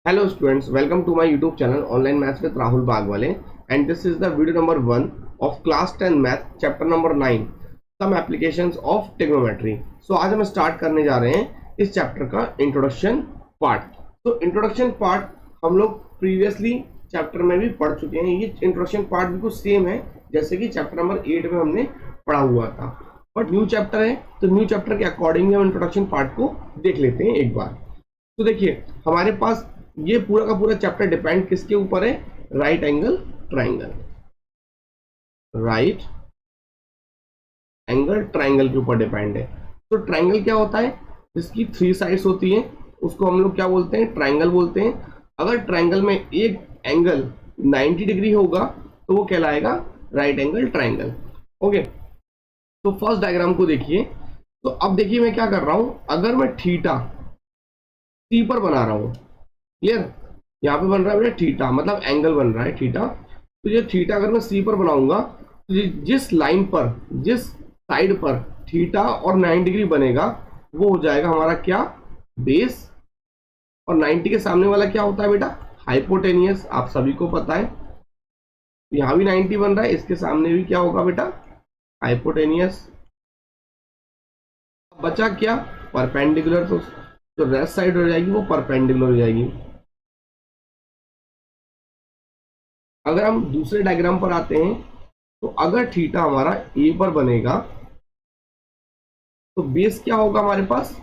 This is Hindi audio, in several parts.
Hello students, welcome to my YouTube channel Online Maths with Rahul Bagwale, and this is the video number 1 of class 10 math chapter number 9 some applications of trigonometry. So आज हम स्टार्ट करने जा रहे हैं इस चैप्टर का इंट्रोडक्शन पार्ट. तो इंट्रोडक्शन पार्ट हम लोग प्रीवियसली चैप्टर में भी पढ़ चुके हैं. ये इंट्रोडक्शन पार्ट बिल्कुल सेम है जैसे कि चैप्टर नंबर 8 में हमने पढ़ा हुआ था, बट न्यू चैप्टर है तो न्यू चैप्टर के अकॉर्डिंग हम इंट्रोडक्शन पार्ट को देख लेते हैं एक बार. तो देखिए हमारे पास ये पूरा का पूरा चैप्टर डिपेंड किसके ऊपर है? Right angle triangle. Right angle triangle के ऊपर डिपेंड है. तो ट्राइंगल क्या होता है? जिसकी 3 साइड्स होती हैं उसको हम लोग क्या बोलते हैं? ट्राइंगल बोलते हैं. अगर ट्राइंगल में एक एंगल 90 डिग्री होगा तो वो कहलाएगा राइट एंगल ट्राइंगल. ओके, तो फर्स्ट डायग्राम को देखिए. तो अब देखिए मैं क्या कर रहा हूं. अगर मैं थीटा सी पर बना रहा हूं, क्लियर, यहाँ पे बन रहा है थीटा, मतलब एंगल बन रहा है थीटा. तो ये थीटा अगर मैं सी पर बनाऊंगा तो जिस लाइन पर, जिस साइड पर थीटा और 90 डिग्री बनेगा वो हो जाएगा हमारा क्या? बेस. और 90 के सामने वाला क्या होता है बेटा? हाइपोटेनियस. आप सभी को पता है. यहाँ भी 90 बन रहा है, इसके सामने भी क्या होगा बेटा? हाइपोटेनियस. बचा क्या? परपेंडिकुलर. तो जो रेस्ट साइड हो जाएगी वो परपेंडिकुलर हो जाएगी. अगर हम दूसरे डायग्राम पर आते हैं तो अगर थीटा हमारा ए पर बनेगा तो बेस क्या होगा हमारे पास?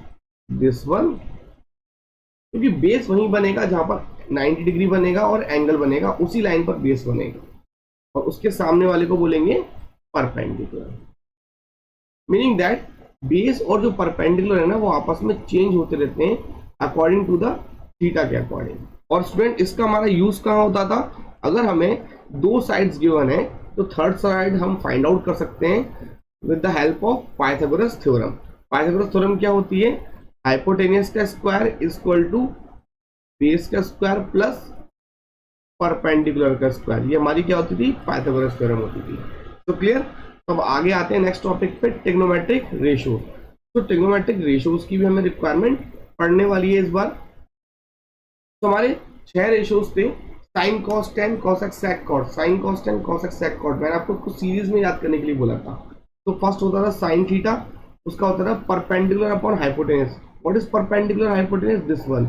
This one. क्योंकि बेस वहीं बनेगा जहां पर 90 डिग्री बनेगा और एंगल बनेगा, उसी लाइन पर बेस बनेगा. और उसके सामने वाले को बोलेंगे परपेंडिकुलर. मीनिंग दैट बेस और जो परपेंडिकुलर है ना वो आपस में चेंज होते रहते हैं अकॉर्डिंग टू द थीटा के अकॉर्डिंग. और स्टूडेंट इसका हमारा यूज कहाँ होता था? अगर हमें दो साइड्स गिवन है तो थर्ड साइड हम फाइंड आउट कर सकते हैं with the help of Pythagoras theorem. Pythagoras theorem क्या होती है? हाइपोटेनियस का स्क्वायर इक्वल टू बेस का स्क्वायर प्लस परपेंडिकुलर का स्क्वायर. ये हमारी क्या होती थी? पाइथागोरस थ्योरम होती थी. तो क्लियर. तो अब आगे आते हैं नेक्स्ट टॉपिक पे, ट्रिग्नोमेट्रिक रेशियो. तो ट्रिग्नोमेट्रिक रेशियोज की भी हमें रिक्वायरमेंट पढ़ने वाली है इस बार. तो हमारे 6 रेशियोज थे. Sine cos tan cosec sec cot. Sine cos tan cosec sec cot मैंने आपको कुछ सीरीज में याद करने के लिए बोला था. तो फर्स्ट होता था साइन थीटा, उसका होता था perpendicular upon hypotenuse. What is perpendicular hypotenuse? This one.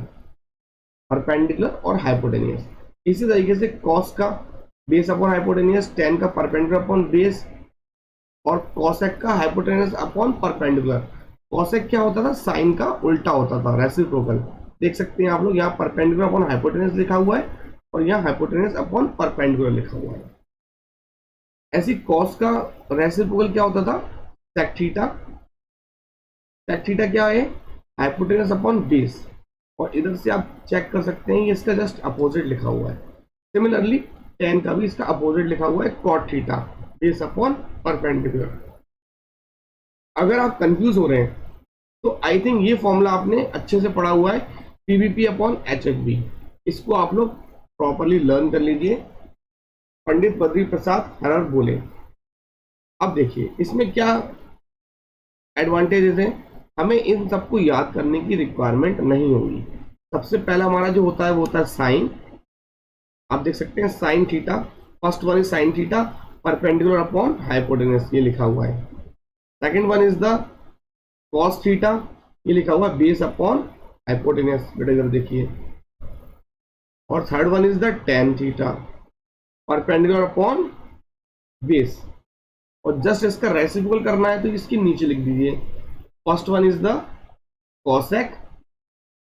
Perpendicular और हाइपोटेनियस. इसी तरीके से कॉस का बेस अपॉन हाइपोटेनियस, टेन का परपेंडिकुलर अपॉन बेस, और कॉसेक का हाइपोटेनियस अपॉन परपेंडिकुलर. कॉसेक क्या होता था? साइन का उल्टा होता था, रेसिप्रोकल. देख सकते हैं आप लोग, यहाँ परपेंडिकुलर अपॉन हाइपोटेनियस लिखा हुआ है और यहाँ हाइपोटेनियस अपॉन परपेंडिकुलर लिखा हुआ है. ऐसी कॉस का रेसिप्रोकल क्या होता था? Sec theta. सेक थीटा क्या है? Hypotenuse upon base. और इधर से आप चेक कर सकते हैं ये इसका जस्ट अपोजिट लिखा हुआ है. सिमिलरली टेन का भी इसका अपोजिट लिखा हुआ है, cot theta, base upon perpendicular. अगर आप कंफ्यूज हो रहे हैं तो आई थिंक ये फॉर्मूला आपने अच्छे से पढ़ा हुआ है, पीवीपी अपॉन एचएफबी. इसको आप लोग प्रॉपरली लर्न कर लीजिए. पंडित बद्री प्रसाद हरर बोले. अब देखिए इसमें क्या एडवांटेजेस हैं. हमें इन सबको याद करने की रिक्वायरमेंट नहीं होगी. सबसे पहला हमारा जो होता है वो होता है साइन. आप देख सकते हैं sine theta. First one is sine theta perpendicular upon hypotenuse, ये लिखा हुआ है. Second one is the cos theta, ये लिखा हुआ है बेस अपॉन हाइपोटेनियस. बेटा इधर देखिए. और third one is the tan theta perpendicular upon base. और जस्ट इसका रेसिप्रोकल करना है तो इसके नीचे लिख दीजिए. First one is the cosec,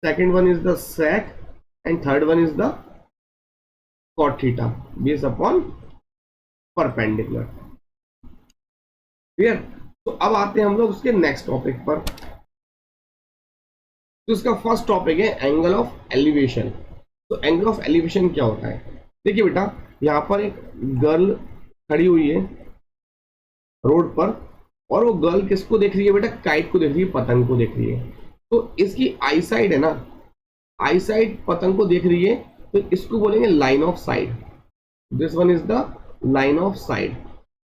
second one is the sec, and third one is the cot theta base upon perpendicular. Clear. तो अब आते हैं हम लोग उसके नेक्स्ट टॉपिक पर. तो इसका फर्स्ट टॉपिक है एंगल ऑफ एलिवेशन. तो एंगल ऑफ एलिवेशन क्या होता है? देखिए बेटा, यहाँ पर एक गर्ल खड़ी हुई है रोड पर, और वो गर्ल किसको देख रही है बेटा? काइट को देख रही है, पतंग को देख रही है. तो इसकी आई साइड है ना, आई साइड पतंग को देख रही है, तो इसको बोलेंगे line of side. This one is the line of side.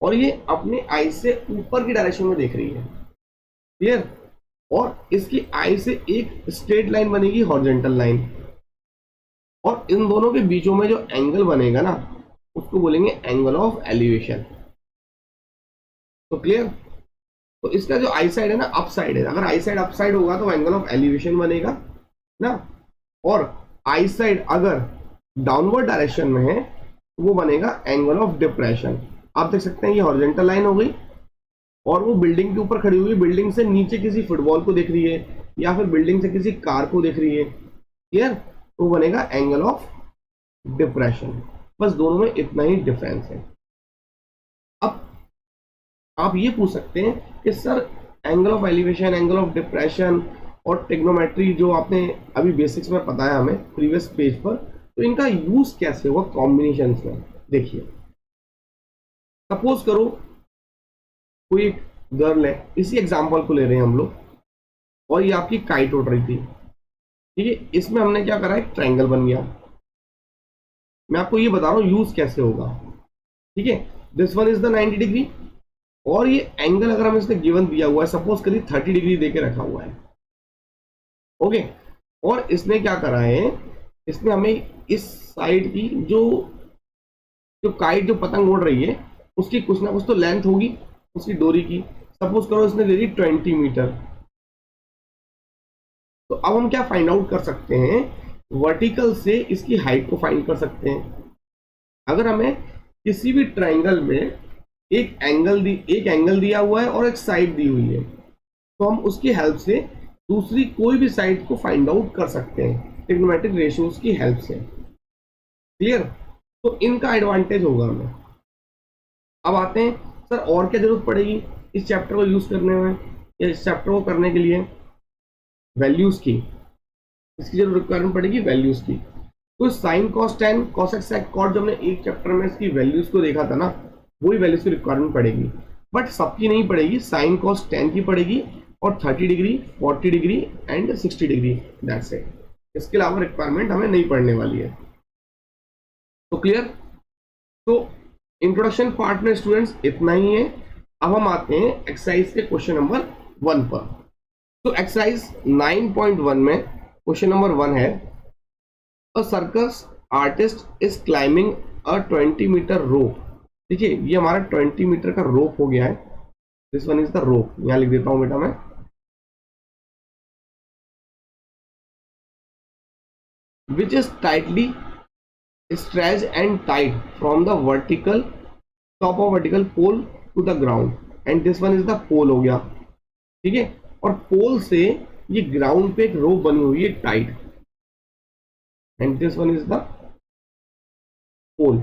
और ये अपने आई से ऊपर की डायरेक्शन में देख रही है. क्लियर. और इसकी आई से एक स्ट्रेट लाइन बनेगी, हॉरिजॉन्टल लाइन. और इन दोनों के बीचों में जो एंगल बनेगा ना उसको बोलेंगे एंगल ऑफ एलिवेशन। तो क्लियर। तो इसका जो आई साइड है ना अप साइड है, अगर आई साइड अप साइड होगा तो एंगल ऑफ एलिवेशन बनेगा ना, और आई साइड अगर डाउनवर्ड डायरेक्शन में है तो वो बनेगा एंगल ऑफ डिप्रेशन। आप देख सकते हैं ये हॉरिजॉन्टल लाइन हो गई और वो बिल्डिंग के ऊपर खड़ी हुई, बिल्डिंग से नीचे किसी फुटबॉल को देख रही है या फिर बिल्डिंग से किसी कार को देख रही है, क्लियर। तो बनेगा एंगल ऑफ डिप्रेशन। बस दोनों में इतना ही डिफरेंस है। अब आप ये पूछ सकते हैं कि sir angle of elevation, angle of depression और ट्रिग्नोमेट्री जो आपने अभी बेसिक्स में बताया हमें प्रीवियस पेज पर, तो इनका यूज कैसे होगा कॉम्बिनेशन में। देखिए सपोज करो कोई एक गर्ल है, इसी एग्जांपल को ले रहे हैं हम लोग, और ये आपकी काइट उड़ रही थी, ठीक है। इसमें हमने क्या करा, एक ट्रायंगल बन गया। मैं आपको ये बता रहा हूँ यूज कैसे होगा, ठीक है। This one is the 90 degree और ये एंगल अगर हमें इसने गिवन दिया हुआ है, सपोज करिए 30 डिग्री देके रखा हुआ है, ओके। और इसने क्या करा है, इसने हमें इस साइड की जो जो काइट जो पतंग उड़ रही है उसकी कुछ ना कुछ तो लेंथ होगी उसकी डोरी की। सपोज करो इसने दे दी 20 मीटर। तो अब हम क्या फाइंड आउट कर सकते हैं, वर्टिकल से इसकी हाइट को फाइंड कर सकते हैं। अगर हमें किसी भी ट्रायंगल में एक एंगल दिया हुआ है और एक साइड दी हुई है, तो हम उसकी हेल्प से दूसरी कोई भी साइड को फाइंड आउट कर सकते हैं ट्रिग्नोमेट्रिक रेशियोज की हेल्प से, क्लियर। तो इनका एडवांटेज होगा हमें। अब आते हैं सर और क्या जरूरत पड़ेगी इस चैप्टर को यूज करने में, या इस चैप्टर को करने के लिए वैल्यूज की, इसकी जरूरत रिक्वायरमेंट पड़ेगी वैल्यूज की। तो sine cos tan cos x sec cot जो हमने एक चैप्टर में इसकी वैल्यूज को देखा था ना, वही वैल्यूज की रिक्वायरमेंट पड़ेगी, बट सबकी नहीं पड़ेगी। साइन कॉस टेन की पड़ेगी और 30 degree 40 degree and 60 degree, that's it. इसके अलावा रिक्वायरमेंट हमें नहीं पड़ने वाली है। तो क्लियर। तो इंट्रोडक्शन पार्ट में स्टूडेंट्स इतना ही है। अब हम आते हैं एक्सरसाइज के क्वेश्चन नंबर 1 पर। तो एक्सरसाइज 9.1 में क्वेश्चन नंबर 1 है, a circus artist is climbing a 20 metre rope. देखिए ये हमारा 20 मीटर का रोप हो गया है, this one is the rope. यहां लिख देता हूं बेटा मैं, which is tightly stretched and tied from the vertical top of vertical pole to the ground, and this one is the pole हो गया, ठीक है। और पोल से ये ग्राउंड पे एक रोप बनी हुई है tight, and this one is the pole.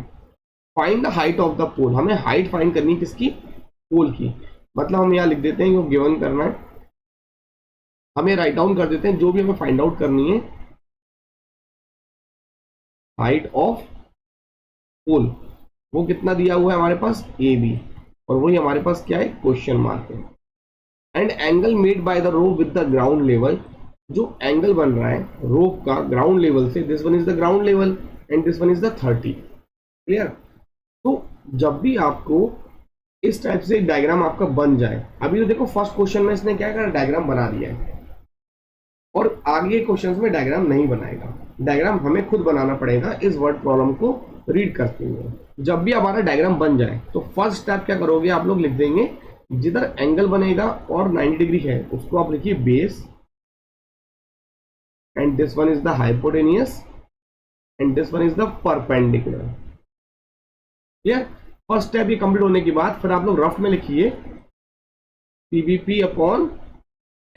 Find the height of the pole. हमें हाइट फाइंड करनी है किसकी, पोल की। मतलब हम यहाँ लिख देते हैं, ये गिवन करना है, हमें राइट डाउन कर देते हैं जो भी हमें फाइंड आउट करनी है, हाइट ऑफ पोल। वो कितना दिया हुआ है हमारे पास, ए बी, और वही हमारे पास क्या है, क्वेश्चन मार्क है। And angle made by the rope with the ground level. जो एंगल बन रहा है रोप का ग्राउंड लेवल से, this one is the ground level and this one is the 30, clear. तो जब भी आपको इस टाइप से डायग्राम आपका बन जाए, अभी तो देखो फर्स्ट क्वेश्चन में इसने क्या करा, डायग्राम बना दिया है, और आगे क्वेश्चंस में डायग्राम नहीं बनाएगा, डायग्राम हमें खुद बनाना पड़ेगा इस वर्ड प्रॉब्लम को रीड करते हुए। जब भी हमारा डायग्राम बन जाए तो फर्स्ट स्टेप क्या करोगे, आप लोग लिख देंगे जिधर एंगल बनेगा और 90 डिग्री है उसको आप लिखिए base, and this one is the hypotenuse and this one is the perpendicular, clear. First step ये कंप्लीट होने के बाद फिर आप लोग रफ में लिखिए पीवीपी अपॉन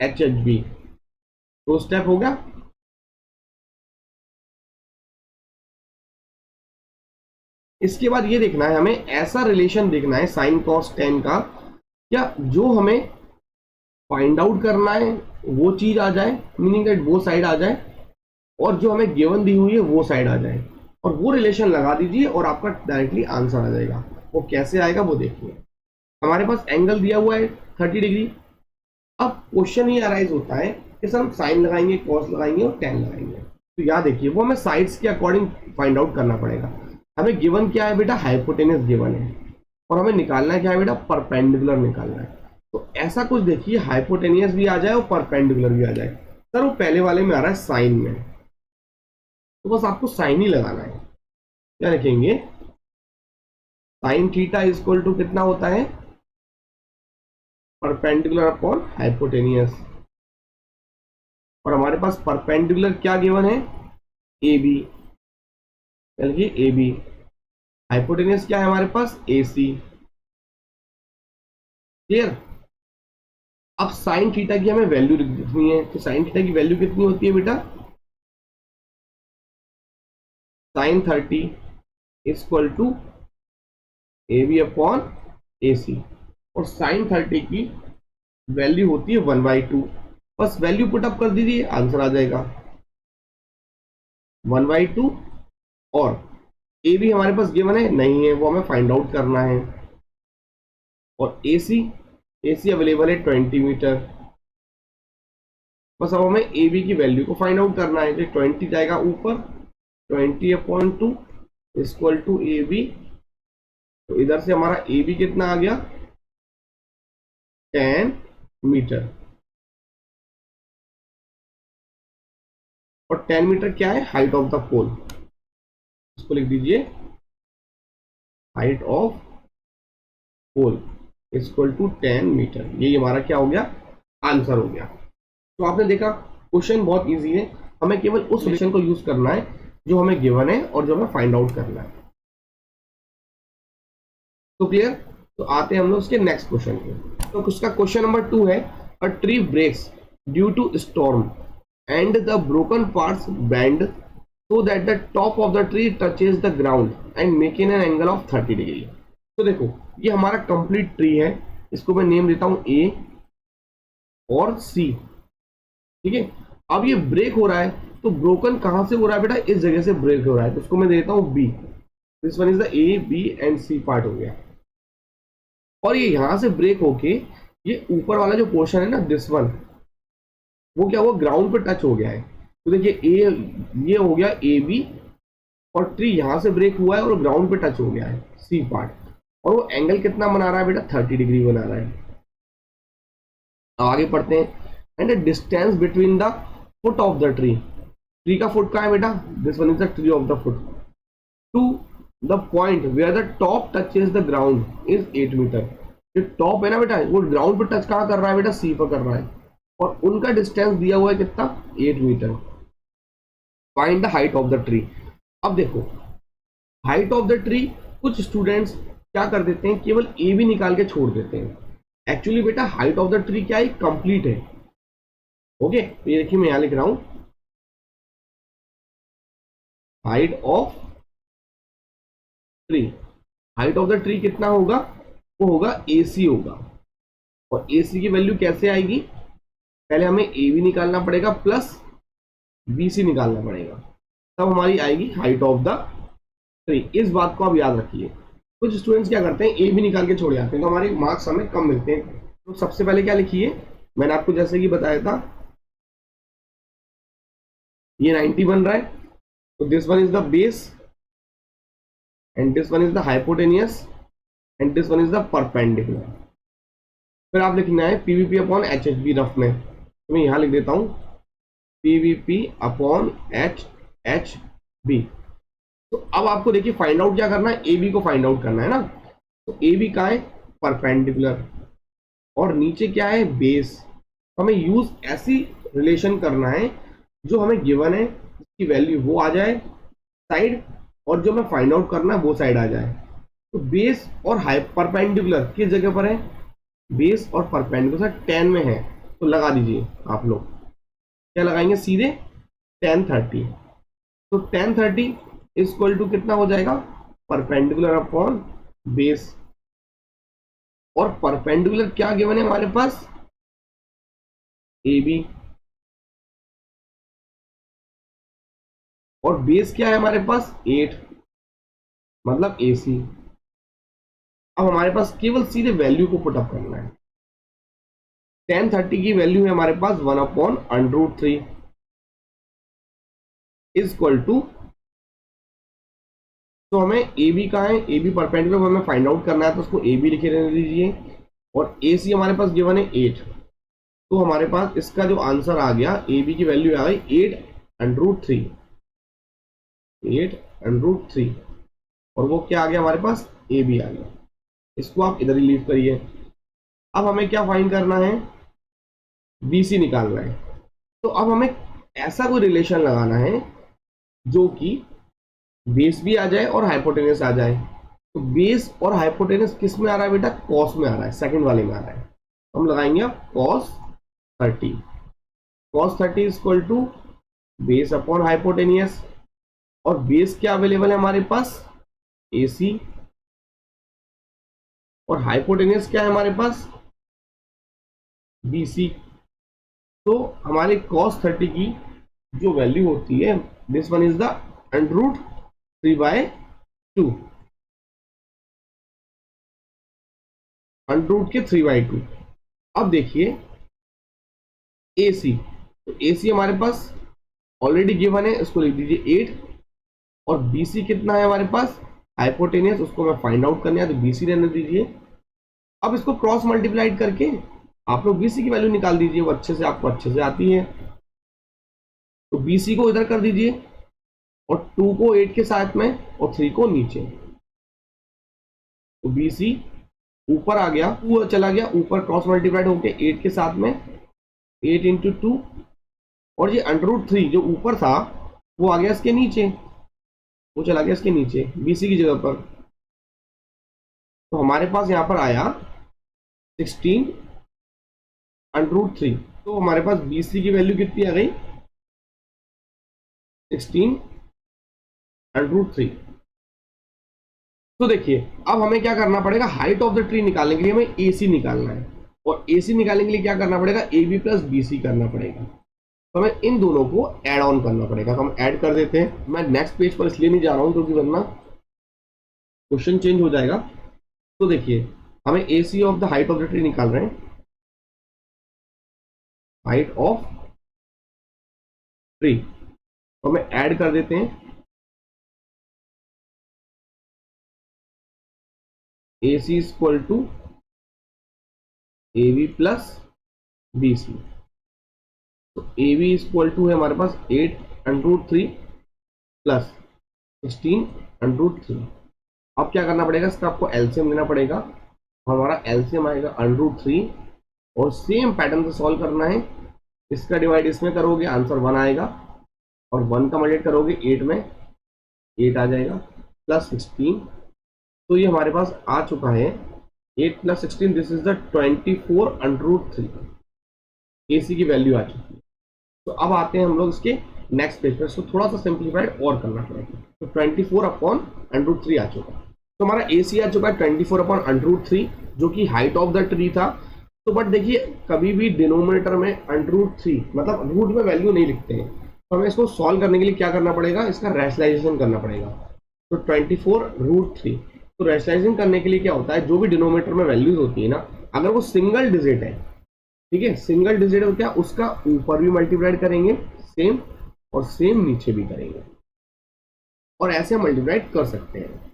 एचएचबी, तो स्टेप हो गया। इसके बाद ये देखना है हमें, ऐसा रिलेशन देखना है साइन कॉस टेन का, क्या जो हमें फाइंड आउट करना है वो चीज आ जाए, मीनिंग दैट वो साइड आ जाए, और जो हमें गिवन दी हुई है वो साइड आ जाए, और वो रिलेशन लगा दीजिए और आपका डायरेक्टली आंसर आ जाएगा। वो कैसे आएगा वो देखिए। हमारे पास एंगल दिया हुआ है 30 डिग्री। अब क्वेश्चन ही अराइज होता है कि सर हम साइन लगाएंगे, कॉस लगाएंगे और टेन लगाएंगे। तो याद देखिए वो हमें साइड्स के अकॉर्डिंग फाइंड आउट करना पड़ेगा। हमें गिवन क्या है बेटा, हाइपोटेनस गिवन है, और हमें निकालना क्या है बेटा, परपेंडिकुलर निकालना है। तो ऐसा कुछ देखिए हाइपोटेनियस भी आ जाए और परपेंडिकुलर भी आ जाए। सर वो पहले वाले में आ रहा है साइन में, तो बस आपको साइन ही लगाना है। क्या लिखेंगे, sine theta is equal to कितना होता है, परपेंडिकुलर अपॉन हाइपोटेनियस। और हमारे पास परपेंडिकुलर क्या गिवन है, ए बी, चलिए ए बी। हाइपोटेनियस क्या है हमारे पास, ए सी। क्लियर। अब साइन थीटा की हमें वैल्यू लिखनी है, तो साइन थीटा की वैल्यू कितनी होती है बेटा, sine 30 equal to A B upon A C. और साइन 30 की वैल्यू होती है 1/2। बस वैल्यू पुटअप कर दीजिए, आंसर आ जाएगा 1/2। और ए बी हमारे पास गिवन है नहीं है, वो हमें फाइंड आउट करना है। और ए सी अवेलेबल है 20 मीटर। बस अब हमें ए बी की वैल्यू को फाइंड आउट करना है। तो 20 जाएगा ऊपर, 20/2 इक्वल टू ए बी। तो इधर से हमारा ए बी कितना आ गया, 10 मीटर। और 10 मीटर क्या है, हाइट ऑफ द पोल। इसको लिख दीजिए, height of pole equal to 10 metre. ये हमारा क्या हो गया, आंसर हो गया। तो आपने देखा क्वेश्चन बहुत इजी है, हमें केवल उस सॉल्यूशन को यूज करना है जो हमें गिवन है और जो हमें फाइंड आउट करना है। तो क्लियर। तो आते हैं हम लोग उसके नेक्स्ट क्वेश्चन पे। तो उसका क्वेश्चन नंबर 2 है, a tree breaks due to storm and the broken parts bend so that the top of the tree touches the ground and making an angle of 30 degree. तो देखो ये हमारा कंप्लीट ट्री है, इसको मैं नेम देता हूं ए और सी। ठीक है। अब ये ब्रेक हो रहा है, तो ब्रोकन कहां से हो रहा है बेटा, इस जगह से ब्रेक हो रहा है, तो उसको मैं देता हूं B. This one is the A B and C part हो गया। और ये यहां से ब्रेक होके ये ऊपर वाला जो पोर्शन है ना, दिस वन, वो क्या हुआ, ग्राउंड पे टच हो गया है। तो देखिए ए, ये हो गया ए बी, और ट्री यहां से ब्रेक हुआ है और ग्राउंड पे टच हो गया है, सी पार्ट। और वो एंगल कितना बना रहा है बेटा, 30 डिग्री बना रहा है। अब आगे पढ़ते हैं, and the distance between the foot of the tree. Tree का फुट कहाँ है बेटा, this one is the tree of the foot, to the point where the top touches the ground is 8 metre. जो टॉप है ना बेटा, वो ग्राउंड पे टच कहाँ कर रहा है बेटा, सी पर कर रहा है। और उनका डिस्टेंस दिया हुआ है कितना, 8 metre. Find the height of the tree. अब देखो हाइट ऑफ द ट्री, कुछ स्टूडेंट्स क्या कर देते हैं, केवल ए भी निकाल के छोड़ देते हैं। एक्चुअली बेटा हाइट ऑफ द ट्री क्या है, कंप्लीट है। ओके, तो ये देखिए मैं यहां लिख रहा हूं, height of tree. Height of the tree कितना होगा, वो होगा ए सी होगा। और ए सी की वैल्यू कैसे आएगी, पहले हमें ए बी निकालना पड़ेगा प्लस बी सी निकालना पड़ेगा, तब हमारी आएगी हाइट ऑफ द ट्री। इस बात को आप याद रखिए। कुछ स्टूडेंट्स क्या करते हैं, ए भी निकाल के छोड़ जाते हैं, तो हमारे मार्क्स हमें कम मिलते हैं। तो सबसे पहले क्या लिखिए, मैंने आपको जैसे कि बताया था, ये 90 बन रहा है, तो this one is the base and this one is the hypotenuse and this one is the perpendicular. फिर आप लिखना है PVP upon H H B rough में, तो मैं यहां लिख देता हूं PVP upon H H B. तो अब आपको देखिए फाइंड आउट क्या करना है, ए बी को फाइंड आउट करना है ना। तो ए बी का है परपेंडिकुलर और नीचे क्या है, बेस। तो हमें यूज ऐसी रिलेशन करना है जो हमें गिवन है, जिसकी वैल्यू वो आ जाए साइड, और जो हमें फाइंड आउट करना है वो साइड आ जाए। तो बेस और परपेंडिकुलर किस जगह पर है, बेस और परपेंडिकुलर 10 में है, तो लगा दीजिए आप लोग। क्या लगाएंगे, सीधे tan 30। तो tan 30 इक्वल टू कितना हो जाएगा, परपेंडिकुलर अपॉन बेस। और परपेंडिकुलर क्या गिवन है हमारे पास, ए बी, और बेस क्या है हमारे पास 8, मतलब ए सी। अब हमारे पास केवल सीधे वैल्यू को पुटअप करना है। tan 30 की वैल्यू है हमारे पास 1/√3 इक्वल टू, तो हमें ए बी का है, ए बी परपेंडिकुलर हमें फाइंड आउट करना है, तो उसको ए बी लिखे रहने दीजिए। और ए सी हमारे पास गिवन है 8, तो हमारे पास इसका जो आंसर आ गया, ए बी की वैल्यू आ गई 8√3। 8√3 और वो क्या आ गया हमारे पास, ए बी आ गया। इसको आप इधर ही लीव करिए। अब हमें क्या फाइंड करना है, बी सी निकालना है। तो अब हमें ऐसा कोई रिलेशन लगाना है जो कि बेस भी आ जाए और हाइपोटेनस आ जाए। तो बेस और हाइपोटेनस किस में आ रहा है बेटा, कॉस में आ रहा है, सेकंड वाले में आ रहा है। हम लगाएंगे अब cos 30। cos 30 is equal to base upon hypotenuse, और बेस क्या अवेलेबल है हमारे पास, AC, और हाइपोटेनियस क्या है हमारे पास, BC। तो हमारे cos 30 की जो वैल्यू होती है, दिस वन इज द √3/2, √के 3/2। अब देखिए AC, तो AC हमारे पास ऑलरेडी गिवन है, इसको लिख दीजिए 8, और BC कितना है हमारे पास, हाइपोटेनियस, उसको मैं फाइंड आउट करने है तो BC रहने दीजिए। अब इसको क्रॉस मल्टीप्लाइड करके आप लोग BC की वैल्यू निकाल दीजिए, वो आपको अच्छे से आती है। तो BC को इधर कर दीजिए और 2 को 8 के साथ में और 3 को नीचे। तो BC ऊपर आ गया, 2 चला गया ऊपर, क्रॉस मल्टीप्लाइड होके 8 के साथ में, 8 × 2, और ये √3 जो ऊपर था वो आ गया इसके नीचे, वो चला गया इसके नीचे BC की जगह पर। तो हमारे पास यहां पर आया 16 √3। तो हमारे पास BC की वैल्यू कितनी आ गई, 16 √3। तो देखिए अब हमें क्या करना पड़ेगा, हाइट ऑफ द ट्री निकालने के लिए हमें AC निकालना है, और AC निकालने के लिए क्या करना पड़ेगा, AB + BC करना पड़ेगा। तो हमें इन दोनों को ऐड ऑन करना पड़ेगा। तो हम ऐड कर देते हैं। मैं नेक्स्ट पेज पर इसलिए नहीं जा रहा हूं क्योंकि वरना क्वेश्चन चेंज हो जाएगा। तो देखिए हमें AC of the height of the tree निकाल रहे हैं, हाइट ऑफ ट्री, तो हमें ऐड कर देते हैं AC = AB + BC। तो AB = है हमारे पास 8 √3 + 16 √3। अब क्या करना पड़ेगा, इसका आपको एलसीएम लेना पड़ेगा। हमारा एलसीएम आएगा √3, और सेम पैटर्न से सॉल्व करना है। इसका डिवाइड इसमें करोगे आंसर 1 आएगा, और 1 का मल्टीप्लाई करोगे 8 में, 8 आ जाएगा, +16। तो ये हमारे पास आ चुका है 8 + 16, दिस इज द 24 √3। AC की वैल्यू आ चुकी है। तो अब आते हैं हम लोग इसके नेक्स्ट पेज पर, इसको थोड़ा सा सिंप्लीफाइड और करना पड़ेगा। तो 24/√3 आ चुका। तो हमारा AC आ चुका है 24/√3, जो कि हाइट ऑफ द ट्री था। तो बट देखिए कभी भी डिनोमिनेटर में √3 मतलब रूट में वैल्यू नहीं लिखते हैं। तो हमें इसको सॉल्व करने के लिए क्या करना पड़ेगा, इसका रैशनलाइजेशन करना पड़ेगा। तो 24√3, तो रैशनलाइजेशन करने के लिए क्या होता है, जो भी डिनोमिनेटर में वैल्यूज होती है ना, अगर वो सिंगल डिजिट है, ठीक है, सिंगल डिजिट है, क्या उसका ऊपर भी मल्टीप्लाइड करेंगे सेम, और सेम नीचे भी करेंगे, और ऐसे मल्टीप्लाइड कर सकते हैं।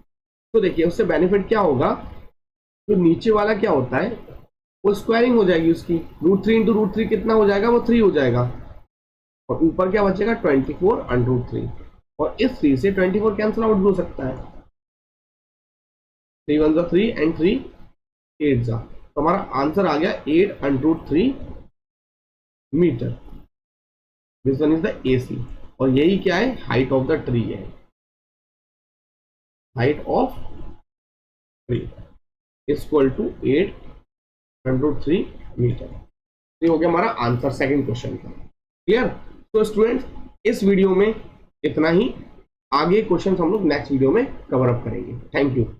तो देखिए उससे बेनिफिट क्या होगा, तो नीचे वाला क्या होता है, वो स्क्वायरिंग हो जाएगी उसकी, √3 × √3 कितना हो जाएगा, वो 3 हो जाएगा, और ऊपर क्या बचेगा 24/√3, और इस 3 से 24 कैंसिल आउट भी हो सकता है, 3 × 1 = 3 and 3 × 8 = 8। तो हमारा आंसर आ गया 8 √3 metre. This one is the AC, और यही क्या है, हाइट ऑफ द ट्री है, हाइट ऑफ ट्री = 8 √3 मीटर। ये हो गया हमारा आंसर सेकंड क्वेश्चन का। क्लियर। तो स्टूडेंट्स इस वीडियो में इतना ही, आगे क्वेश्चन हम लोग नेक्स्ट वीडियो में कवर अप करेंगे। Thank you.